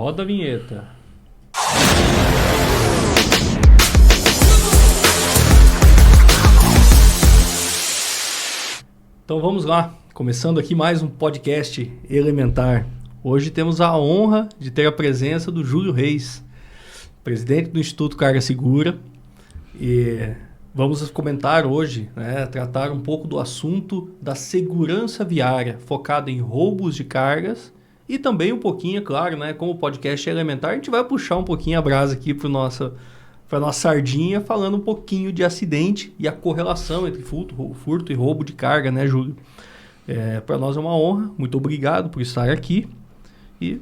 Roda a vinheta. Então vamos lá, começando aqui mais um podcast elementar. Hoje temos a honra de ter a presença do Júlio Reis, presidente do Instituto Carga Segura. E vamos comentar hoje, tratar um pouco do assunto da segurança viária, focado em roubos de cargas e também um pouquinho, é claro, como o podcast é elementar, a gente vai puxar um pouquinho a brasa aqui para nossa sardinha, falando um pouquinho de acidente e a correlação entre furto e roubo de carga, né, Júlio? Para nós é uma honra, muito obrigado por estar aqui e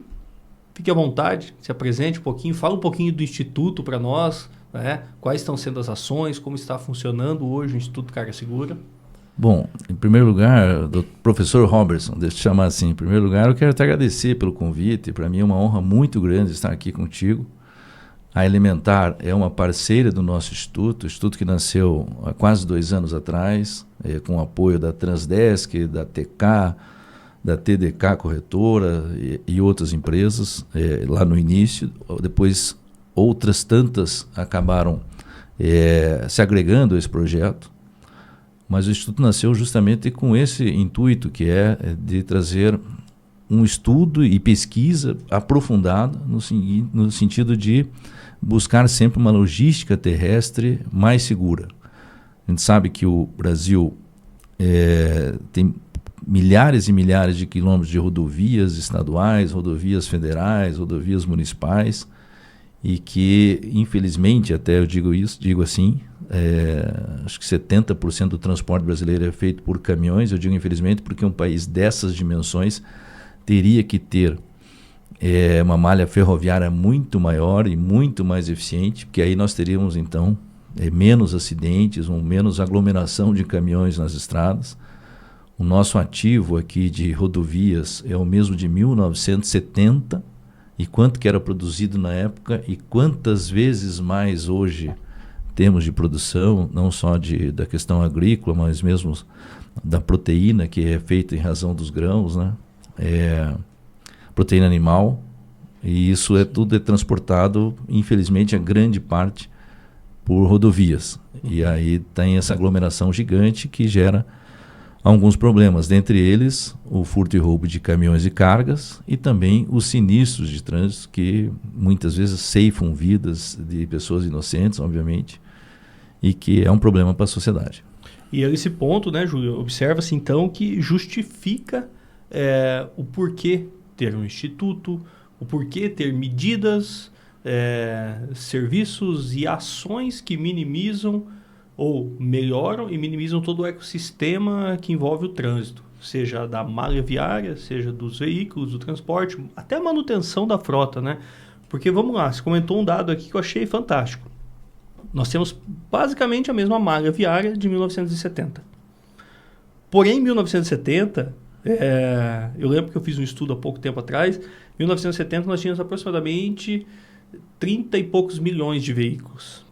fique à vontade, se apresente um pouquinho, fala um pouquinho do Instituto para nós, quais estão sendo as ações, como está funcionando hoje o Instituto Carga Segura. Bom, em primeiro lugar, do professor Robertson, deixa eu te chamar assim, em primeiro lugar eu quero te agradecer pelo convite, para mim é uma honra muito grande estar aqui contigo. A Elementar é uma parceira do nosso instituto, o instituto que nasceu há quase 2 anos atrás, com o apoio da Transdesk, da TK, da TDK Corretora e outras empresas lá no início. Depois outras tantas acabaram se agregando a esse projeto, mas o instituto nasceu justamente com esse intuito, que é de trazer um estudo e pesquisa aprofundada no sentido de buscar sempre uma logística terrestre mais segura. A gente sabe que o Brasil tem milhares e milhares de quilômetros de rodovias estaduais, rodovias federais, rodovias municipais, e que, infelizmente, até eu digo assim, acho que 70% do transporte brasileiro é feito por caminhões. Eu digo infelizmente porque um país dessas dimensões teria que ter uma malha ferroviária muito maior e muito mais eficiente, porque aí nós teríamos então menos acidentes, menos aglomeração de caminhões nas estradas. O nosso ativo aqui de rodovias é o mesmo de 1970, e quanto que era produzido na época e quantas vezes mais hoje temos de produção, não só da questão agrícola, mas mesmo da proteína, que é feita em razão dos grãos, proteína animal, e isso tudo é transportado, infelizmente, a grande parte por rodovias. E aí tem essa aglomeração gigante que gera alguns problemas, dentre eles o furto e roubo de caminhões e cargas e também os sinistros de trânsito, que muitas vezes ceifam vidas de pessoas inocentes, obviamente, e que é um problema para a sociedade. E esse ponto, Júlio, observa-se então que justifica o porquê ter um instituto, o porquê ter medidas, serviços e ações que minimizam ou melhoram e minimizam todo o ecossistema que envolve o trânsito, seja da malha viária, seja dos veículos, do transporte, até a manutenção da frota, Porque, vamos lá, você comentou um dado aqui que eu achei fantástico. Nós temos basicamente a mesma malha viária de 1970. Porém, em 1970, eu lembro que eu fiz um estudo há pouco tempo atrás, em 1970 nós tínhamos aproximadamente 30 e poucos milhões de veículos.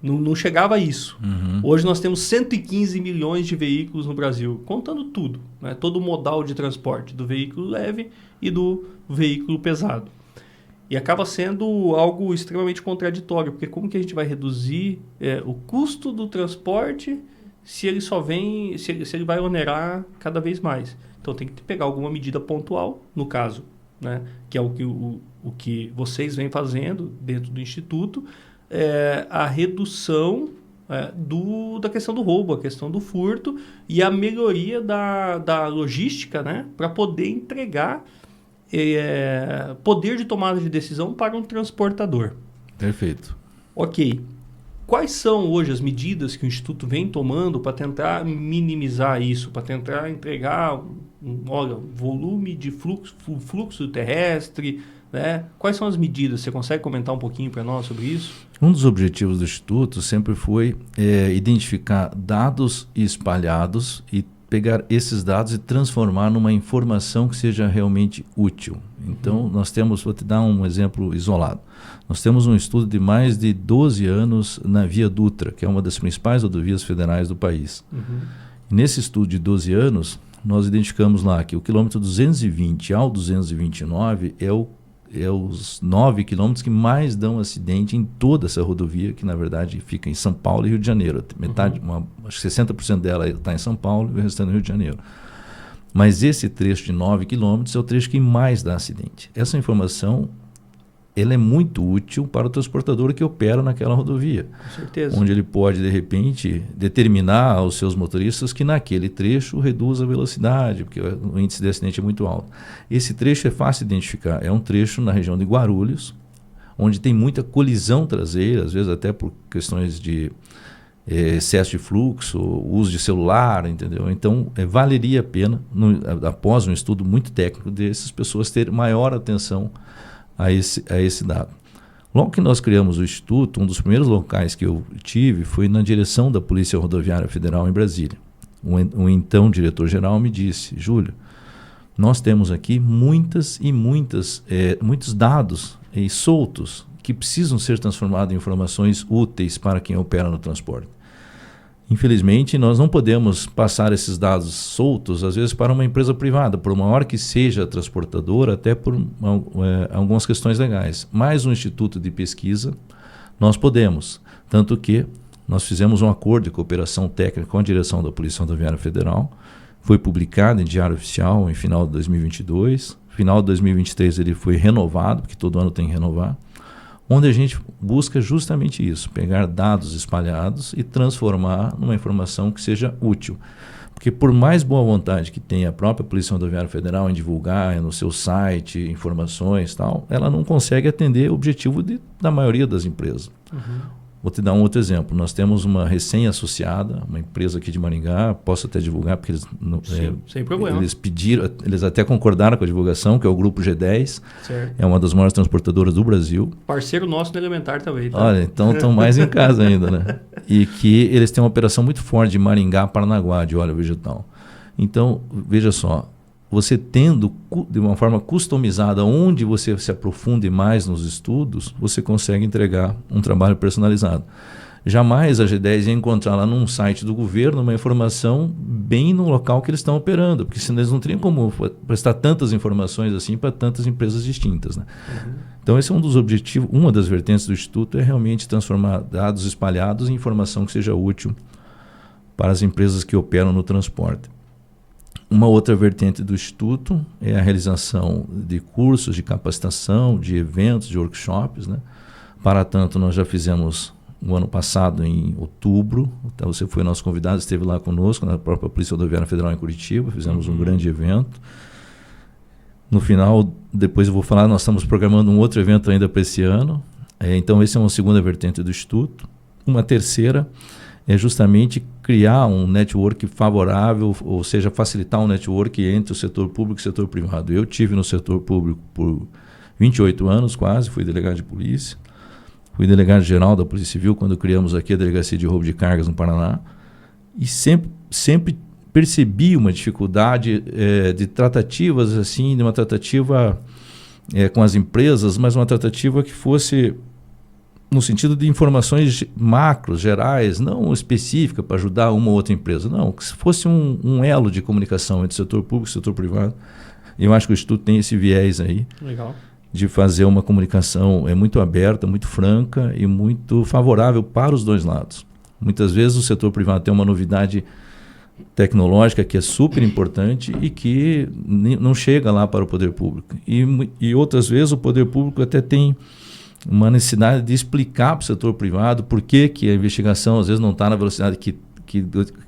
Não chegava a isso. Uhum. Hoje nós temos 115 milhões de veículos no Brasil, contando tudo, todo o modal de transporte, do veículo leve e do veículo pesado. E acaba sendo algo extremamente contraditório, porque como que a gente vai reduzir o custo do transporte se ele se ele vai onerar cada vez mais? Então tem que pegar alguma medida pontual, no caso, que é o que vocês vêm fazendo dentro do Instituto, a redução da questão do roubo, a questão do furto e a melhoria da logística, para poder entregar poder de tomada de decisão para um transportador. Perfeito. Ok. Quais são hoje as medidas que o Instituto vem tomando para tentar minimizar isso, para tentar entregar volume de fluxo terrestre, Quais são as medidas? Você consegue comentar um pouquinho para nós sobre isso? Um dos objetivos do Instituto sempre foi identificar dados espalhados e pegar esses dados e transformar numa informação que seja realmente útil. Então, nós temos, vou te dar um exemplo isolado. Nós temos um estudo de mais de 12 anos na Via Dutra, que é uma das principais rodovias federais do país. E nesse estudo de 12 anos, nós identificamos lá que o quilômetro 220 ao 229 é o os 9 quilômetros que mais dão acidente em toda essa rodovia, que na verdade fica em São Paulo e Rio de Janeiro. Metade, acho que 60% dela está em São Paulo e o restante no Rio de Janeiro. Mas esse trecho de 9 quilômetros é o trecho que mais dá acidente. Essa informação, ela é muito útil para o transportador que opera naquela rodovia. Com certeza. Onde ele pode, de repente, determinar aos seus motoristas que naquele trecho reduza a velocidade, porque o índice de acidente é muito alto. Esse trecho é fácil de identificar. É um trecho na região de Guarulhos, onde tem muita colisão traseira, às vezes até por questões de excesso de fluxo, uso de celular, entendeu? Então, valeria a pena, após um estudo muito técnico dessas pessoas, ter maior atenção a esse dado. Logo que nós criamos o Instituto, um dos primeiros locais que eu tive foi na direção da Polícia Rodoviária Federal em Brasília. O então diretor-geral me disse: Júlio, nós temos aqui muitos dados soltos que precisam ser transformados em informações úteis para quem opera no transporte. Infelizmente, nós não podemos passar esses dados soltos, às vezes, para uma empresa privada, por maior que seja a transportadora, até por algumas questões legais. Mas um instituto de pesquisa, nós podemos. Tanto que nós fizemos um acordo de cooperação técnica com a direção da Polícia Rodoviária Federal, foi publicado em Diário Oficial em final de 2022, final de 2023 ele foi renovado, porque todo ano tem que renovar, onde a gente busca justamente isso, pegar dados espalhados e transformar numa informação que seja útil. Porque por mais boa vontade que tenha a própria Polícia Rodoviária Federal em divulgar no seu site informações e tal, ela não consegue atender o objetivo da maioria das empresas. Vou te dar um outro exemplo. Nós temos uma recém-associada, uma empresa aqui de Maringá, posso até divulgar, porque eles, sem problema. Eles pediram, eles até concordaram com a divulgação, que é o Grupo G10, certo. É uma das maiores transportadoras do Brasil. Parceiro nosso no Elementar também. Tá? Olha, então estão mais em casa ainda, né? E que eles têm uma operação muito forte de Maringá, Paranaguá, de óleo vegetal. Então, veja só, você tendo de uma forma customizada, onde você se aprofunde mais nos estudos, você consegue entregar um trabalho personalizado. Jamais a G10 ia encontrar lá num site do governo uma informação bem no local que eles estão operando, porque senão eles não teriam como prestar tantas informações assim para tantas empresas distintas, né? Então esse é um dos objetivos, uma das vertentes do Instituto é realmente transformar dados espalhados em informação que seja útil para as empresas que operam no transporte. Uma outra vertente do Instituto é a realização de cursos de capacitação, de eventos, de workshops, né? Para tanto, nós já fizemos no ano passado, em outubro, então você foi nosso convidado, esteve lá conosco, na própria Polícia Rodoviária Federal em Curitiba, fizemos um grande evento. No final, depois eu vou falar, nós estamos programando um outro evento ainda para esse ano. Então, essa é uma segunda vertente do Instituto. Uma terceira é justamente criar um network favorável, ou seja, facilitar um network entre o setor público e o setor privado. Eu tive no setor público por 28 anos quase, fui delegado de polícia, fui delegado-geral da Polícia Civil quando criamos aqui a Delegacia de Roubo de Cargas no Paraná, e sempre percebi uma dificuldade de tratativas, assim, de uma tratativa com as empresas, mas uma tratativa que fosse no sentido de informações macros, gerais, não específica para ajudar uma ou outra empresa. Não, que se fosse um elo de comunicação entre o setor público e o setor privado. Eu acho que o Instituto tem esse viés aí. Legal. De fazer uma comunicação muito aberta, muito franca e muito favorável para os dois lados. Muitas vezes o setor privado tem uma novidade tecnológica que é super importante e que não chega lá para o poder público. E outras vezes o poder público até tem uma necessidade de explicar para o setor privado por que a investigação às vezes não está na velocidade que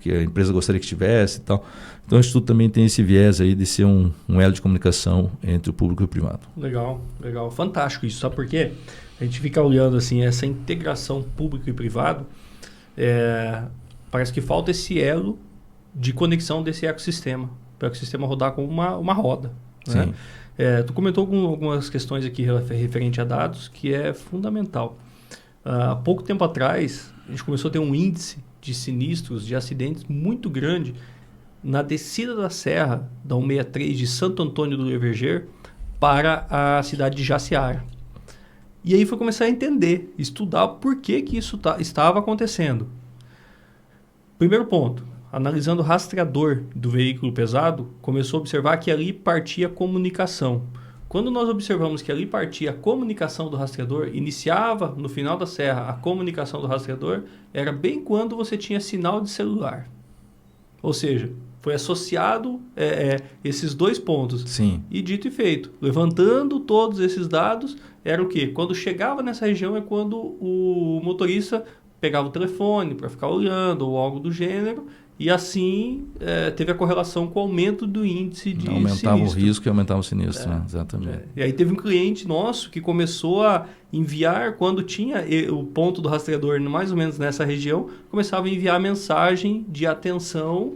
a empresa gostaria que estivesse e tal. Então o Instituto também tem esse viés aí de ser um elo de comunicação entre o público e o privado. Legal, legal. Fantástico isso. Sabe por quê? A gente fica olhando assim, essa integração público e privado, parece que falta esse elo de conexão desse ecossistema, para o ecossistema rodar como uma roda. Né? Tu comentou algumas questões aqui referente a dados, que é fundamental. Há pouco tempo atrás, a gente começou a ter um índice de sinistros, de acidentes muito grande na descida da serra da 163 de Santo Antônio do Leverger para a cidade de Jaciara. E aí foi começar a entender, estudar por que isso estava acontecendo. Primeiro ponto, analisando o rastreador do veículo pesado, começou a observar que ali partia comunicação. Quando nós observamos que ali partia a comunicação do rastreador, iniciava no final da serra a comunicação do rastreador, era bem quando você tinha sinal de celular. Ou seja, foi associado esses dois pontos. Sim. E dito e feito, levantando todos esses dados, era o quê? Quando chegava nessa região é quando o motorista pegava o telefone para ficar olhando ou algo do gênero, e assim teve a correlação com o aumento do índice de aumentava sinistro. o risco e aumentava o sinistro, né? Exatamente. E aí teve um cliente nosso que começou a enviar, quando tinha o ponto do rastreador mais ou menos nessa região, começava a enviar mensagem de atenção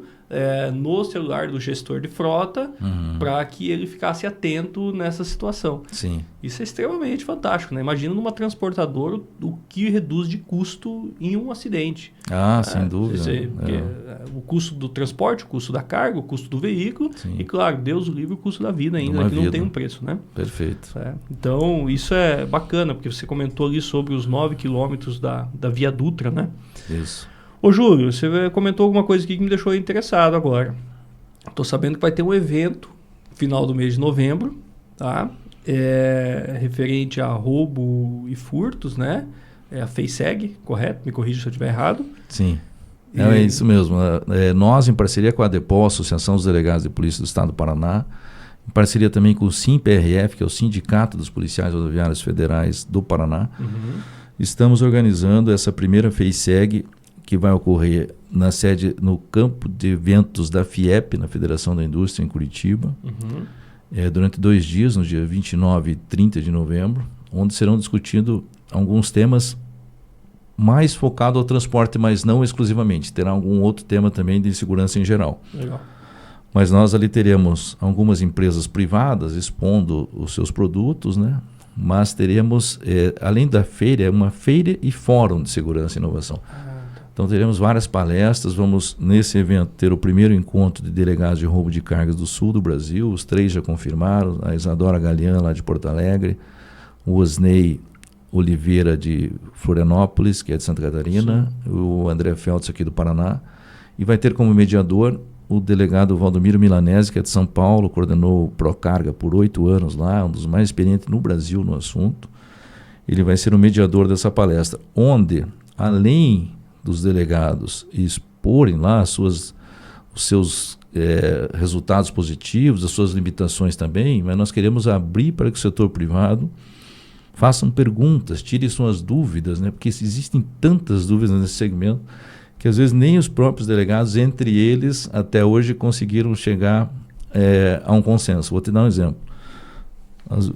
no celular do gestor de frota, para que ele ficasse atento nessa situação. Sim. Isso é extremamente fantástico, né? Imagina numa transportadora o que reduz de custo em um acidente. Sem dúvida. Porque o custo do transporte, o custo da carga, o custo do veículo. Sim. E, claro, Deus o livre, o custo da vida ainda, que não tem um preço, né? Perfeito. Então, isso é bacana, porque você comentou ali sobre os 9 quilômetros da Via Dutra, né? Isso. Ô, Júlio, você comentou alguma coisa aqui que me deixou interessado agora. Estou sabendo que vai ter um evento final do mês de novembro, tá? Referente a roubo e furtos, né? É a FEISEG, correto? Me corrija se eu estiver errado. Sim. É isso mesmo. Nós, em parceria com a ADEPOL, Associação dos Delegados de Polícia do Estado do Paraná, em parceria também com o SIMPRF, que é o Sindicato dos Policiais Rodoviários Federais do Paraná, estamos organizando essa primeira FEISEG, que vai ocorrer na sede, no campo de eventos da FIEP, na Federação da Indústria, em Curitiba, durante 2 dias, no dia 29 e 30 de novembro, onde serão discutidos alguns temas mais focados ao transporte, mas não exclusivamente. Terá algum outro tema também de segurança em geral. Legal. Mas nós ali teremos algumas empresas privadas expondo os seus produtos, né? Mas teremos, além da feira, uma feira e fórum de segurança e inovação. Então teremos várias palestras, vamos nesse evento ter o primeiro encontro de delegados de roubo de cargas do sul do Brasil, os 3 já confirmaram, a Isadora Galian lá de Porto Alegre, o Osnei Oliveira de Florianópolis, que é de Santa Catarina, o André Feltz aqui do Paraná, e vai ter como mediador o delegado Valdomiro Milanese, que é de São Paulo, coordenou o Procarga por 8 anos lá, um dos mais experientes no Brasil no assunto. Ele vai ser o mediador dessa palestra, onde, além dos delegados exporem lá os seus resultados positivos, as suas limitações também, mas nós queremos abrir para que o setor privado façam perguntas, tirem suas dúvidas, né? Porque existem tantas dúvidas nesse segmento que às vezes nem os próprios delegados, entre eles, até hoje conseguiram chegar a um consenso. Vou te dar um exemplo.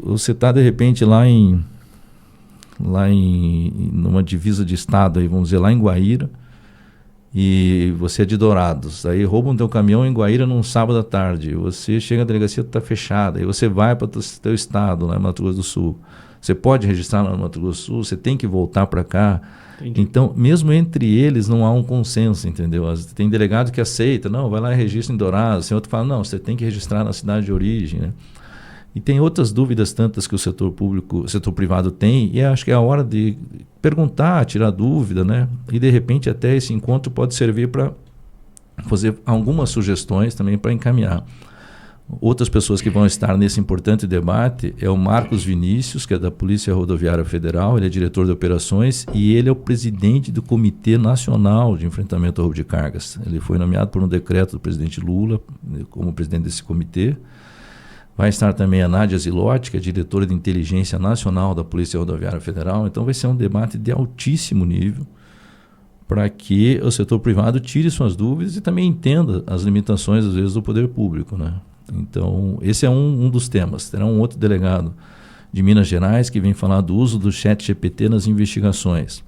Você está de repente lá numa divisa de estado, aí, vamos dizer, lá em Guaíra, e você é de Dourados, aí roubam teu caminhão em Guaíra num sábado à tarde, você chega à delegacia, está fechada, aí você vai para o teu estado, lá em Mato Grosso do Sul, você pode registrar lá no Mato Grosso do Sul, você tem que voltar para cá. Entendi. Então, mesmo entre eles não há um consenso, entendeu? Tem delegado que aceita, não, vai lá e registra em Dourados, tem outro que fala, não, você tem que registrar na cidade de origem, né? E tem outras dúvidas tantas que o setor público, o setor privado tem, e acho que é a hora de perguntar, tirar dúvida, né? E de repente até esse encontro pode servir para fazer algumas sugestões também para encaminhar. Outras pessoas que vão estar nesse importante debate é o Marcos Vinícius, que é da Polícia Rodoviária Federal, ele é diretor de operações e ele é o presidente do Comitê Nacional de Enfrentamento ao Roubo de Cargas. Ele foi nomeado por um decreto do presidente Lula como presidente desse comitê. Vai estar também a Nádia Zilotti, que é diretora de Inteligência Nacional da Polícia Rodoviária Federal. Então vai ser um debate de altíssimo nível para que o setor privado tire suas dúvidas e também entenda as limitações, às vezes, do poder público, né? Então, esse é um dos temas. Terá um outro delegado de Minas Gerais que vem falar do uso do ChatGPT nas investigações.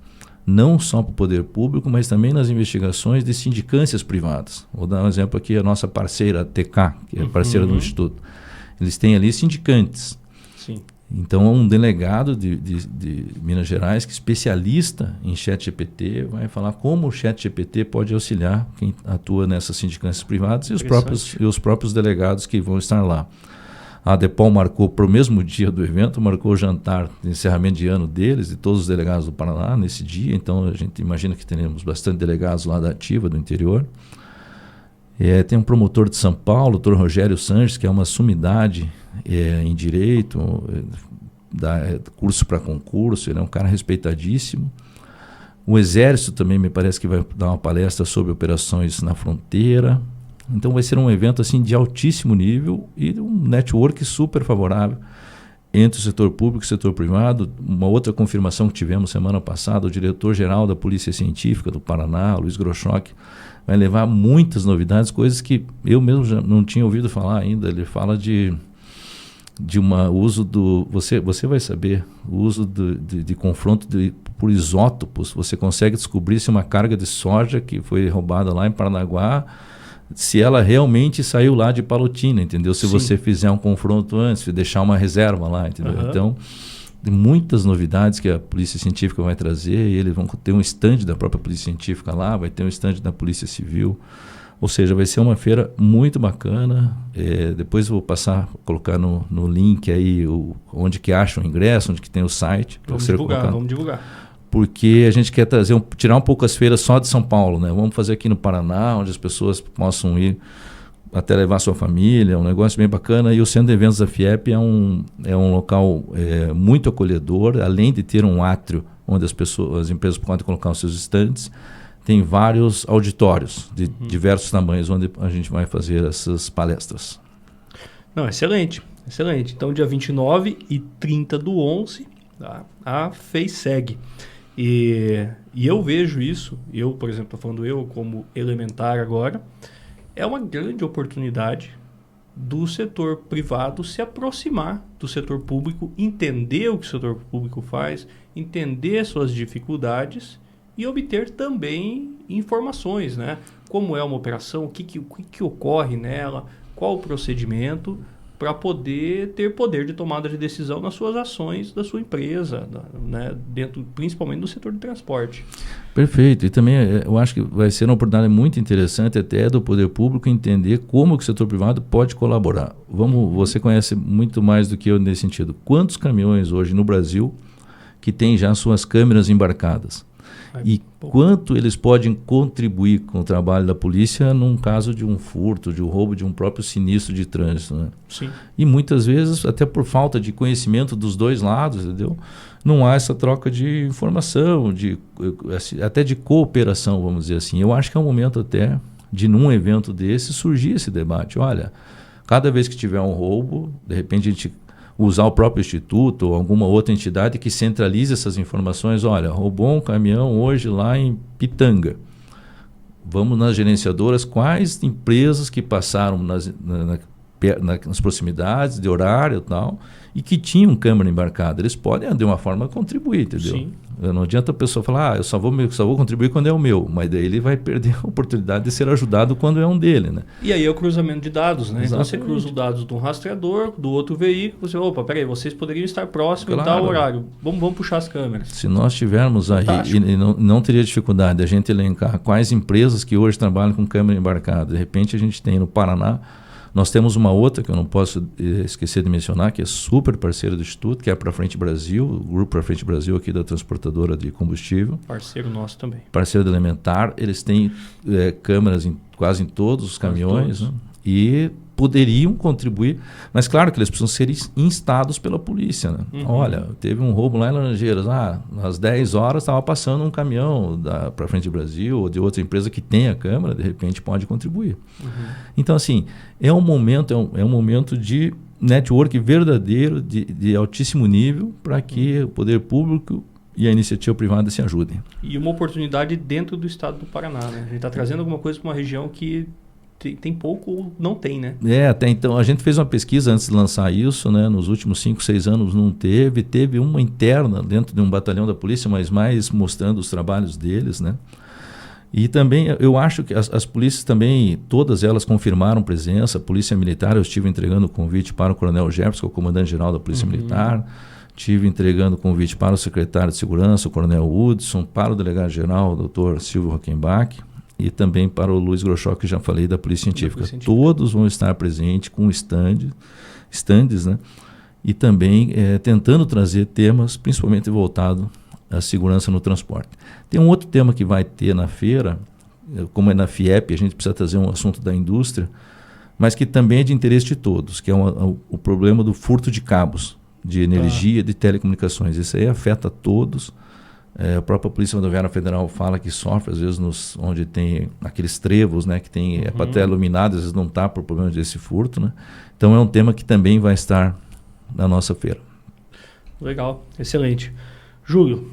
Não só para o poder público, mas também nas investigações de sindicâncias privadas. Vou dar um exemplo aqui, a nossa parceira, a TK, que é parceira do Instituto. Eles têm ali sindicantes. Sim. Então, um delegado de Minas Gerais, que é especialista em ChatGPT, vai falar como o ChatGPT pode auxiliar quem atua nessas sindicâncias privadas e os próprios delegados que vão estar lá. A ADEPOL marcou para o mesmo dia do evento, marcou o jantar de encerramento de ano deles, de todos os delegados do Paraná, nesse dia. Então, a gente imagina que teremos bastante delegados lá da ativa, do interior. Tem um promotor de São Paulo, o doutor Rogério Sanches, que é uma sumidade em direito, dá curso para concurso, ele é um cara respeitadíssimo. O Exército também me parece que vai dar uma palestra sobre operações na fronteira. Então vai ser um evento assim, de altíssimo nível e um network super favorável entre o setor público e o setor privado. Uma outra confirmação que tivemos semana passada, o diretor-geral da Polícia Científica do Paraná, Luiz Grochock, vai levar muitas novidades, coisas que eu mesmo já não tinha ouvido falar ainda. Ele fala de uso do... Você vai saber, o uso de confronto por isótopos. Você consegue descobrir se uma carga de soja que foi roubada lá em Paranaguá, se ela realmente saiu lá de Palotina, entendeu? Se você fizer um confronto antes, deixar uma reserva lá, entendeu? Então, tem muitas novidades que a Polícia Científica vai trazer, e eles vão ter um stand da própria Polícia Científica lá, vai ter um stand da Polícia Civil, ou seja, vai ser uma feira muito bacana. Depois eu vou colocar no link aí onde que acha o ingresso, onde que tem o site. Vamos divulgar. Porque a gente quer tirar um pouco as feiras só de São Paulo, né? Vamos fazer aqui no Paraná, onde as pessoas possam ir até levar sua família, é um negócio bem bacana. E o Centro de Eventos da FIEP é um local muito acolhedor, além de ter um átrio onde as empresas podem colocar os seus estandes, tem vários auditórios de diversos tamanhos onde a gente vai fazer essas palestras. Não, excelente. Então, dia 29 e 30 do 11, tá? A FEISEG. E eu vejo isso, por exemplo, estou falando como elementar agora, é uma grande oportunidade do setor privado se aproximar do setor público, entender o que o setor público faz, entender suas dificuldades e obter também informações, né? Como é uma operação, o que ocorre nela, qual o procedimento, para poder ter poder de tomada de decisão nas suas ações da sua empresa, né? Principalmente do setor de transporte. Perfeito. E também eu acho que vai ser uma oportunidade muito interessante até do poder público entender como que o setor privado pode colaborar. Você conhece muito mais do que eu nesse sentido. Quantos caminhões hoje no Brasil que têm já suas câmeras embarcadas? E quanto eles podem contribuir com o trabalho da polícia num caso de um furto, de um roubo, de um próprio sinistro de trânsito, né? Sim. E muitas vezes, até por falta de conhecimento dos dois lados, entendeu? Não há essa troca de informação, até de cooperação, vamos dizer assim. Eu acho que é um momento até de, num evento desse, surgir esse debate. Olha, cada vez que tiver um roubo, de repente a gente usar o próprio instituto ou alguma outra entidade que centralize essas informações. Olha, roubou um caminhão hoje lá em Pitanga. Vamos nas gerenciadoras, quais empresas que passaram nas proximidades de horário e tal, e que tinham câmera embarcada. Eles podem, de uma forma, contribuir, entendeu? Sim. Não adianta a pessoa falar, eu só vou contribuir quando é o meu, mas daí ele vai perder a oportunidade de ser ajudado quando é um dele, né? E aí é o cruzamento de dados, né? Exatamente. Então você cruza os dados de um rastreador, do outro veículo, você, peraí, vocês poderiam estar próximos em tal horário, vamos puxar as câmeras. Se nós tivermos aí, e não teria dificuldade a gente elencar quais empresas que hoje trabalham com câmera embarcada. De repente a gente tem no Paraná, nós temos uma outra que eu não posso esquecer de mencionar, que é super parceira do Instituto, que é a Pra Frente Brasil, o Grupo Pra Frente Brasil aqui da transportadora de combustível. Parceiro nosso também. Parceiro da Elementar. Eles têm câmeras quase em todos os caminhões, né? E poderiam contribuir, mas claro que eles precisam ser instados pela polícia, né? Olha, teve um roubo lá em Laranjeiras, às 10 horas estava passando um caminhão da Pra Frente Brasil ou de outra empresa que tem a câmera, de repente pode contribuir. Então, assim, é um momento de network verdadeiro, de altíssimo nível, para que o poder público e a iniciativa privada se ajudem. E uma oportunidade dentro do estado do Paraná, né? A gente está trazendo alguma coisa para uma região que tem pouco ou não tem, né? Até então, a gente fez uma pesquisa antes de lançar isso, né? Nos últimos 5, 6 anos não teve uma interna dentro de um batalhão da polícia, mas mais mostrando os trabalhos deles, né? E também, eu acho que as polícias também, todas elas confirmaram presença. A Polícia Militar, eu estive entregando o convite para o Coronel Jefferson, que é o comandante-geral da Polícia Militar. Estive entregando o convite para o secretário de Segurança, o Coronel Hudson, para o delegado-geral, o Dr. Silvio Rockenbach, e também para o Luiz Grochock, que já falei, da Polícia Científica. Todos vão estar presentes com estandes, né? E também tentando trazer temas, principalmente voltados à segurança no transporte. Tem um outro tema que vai ter na feira, como é na FIEP, a gente precisa trazer um assunto da indústria, mas que também é de interesse de todos, que é o problema do furto de cabos de energia, de telecomunicações. Isso aí afeta todos. A própria Polícia Rodoviária Federal fala que sofre, às vezes, onde tem aqueles trevos, né, que tem a plateia iluminada, às vezes não está por problema desse furto. Né? Então é um tema que também vai estar na nossa feira. Legal, excelente. Júlio,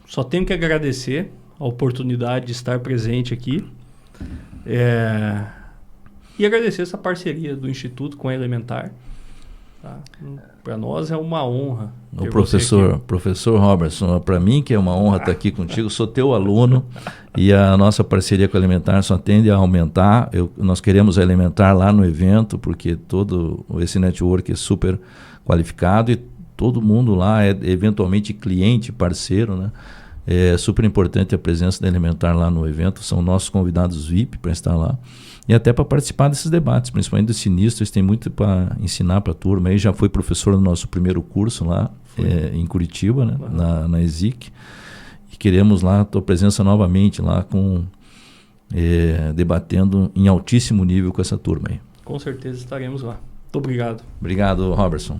só tenho que agradecer a oportunidade de estar presente aqui e agradecer essa parceria do Instituto com a Elementar. Tá? Para nós é uma honra. O professor Robertson, para mim que é uma honra estar aqui contigo, sou teu aluno e a nossa parceria com a Elementar só tende a aumentar. Nós queremos a Elementar lá no evento, porque todo esse network é super qualificado e todo mundo lá é eventualmente cliente, parceiro, né? É super importante a presença da Elementar lá no evento, são nossos convidados VIP para estar lá. E até para participar desses debates, principalmente dos sinistros, tem muito para ensinar para a turma. Aí já foi professor do nosso primeiro curso lá em Curitiba, né? Na ESIC. E queremos lá a tua presença novamente lá debatendo em altíssimo nível com essa turma aí. Com certeza estaremos lá. Muito obrigado. Obrigado, Robertson.